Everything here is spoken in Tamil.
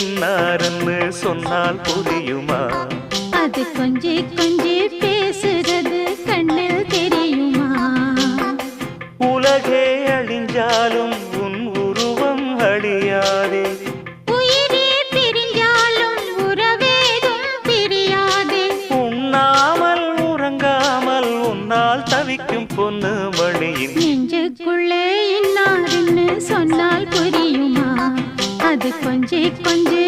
இன்னாருன்னு சொன்னால் புரியுமா? அது கொஞ்சி கொஞ்சி பேசுறது கண்ணில் தெரியுமா? உலகே அழிஞ்சாலும் உன் உருவம் அழியாதே. உயிரே பிரிஞ்சாலும் உறவேதும் பிரியாதே. உண்ணாமல் உறங்காமல் உன்னால் தவிக்கும் பொண்ணு மணியின் நெஞ்சுக்குள்ளே இன்னாருன்னு சொன்னால் புரியுமா? அது கொஞ்சி கொஞ்சி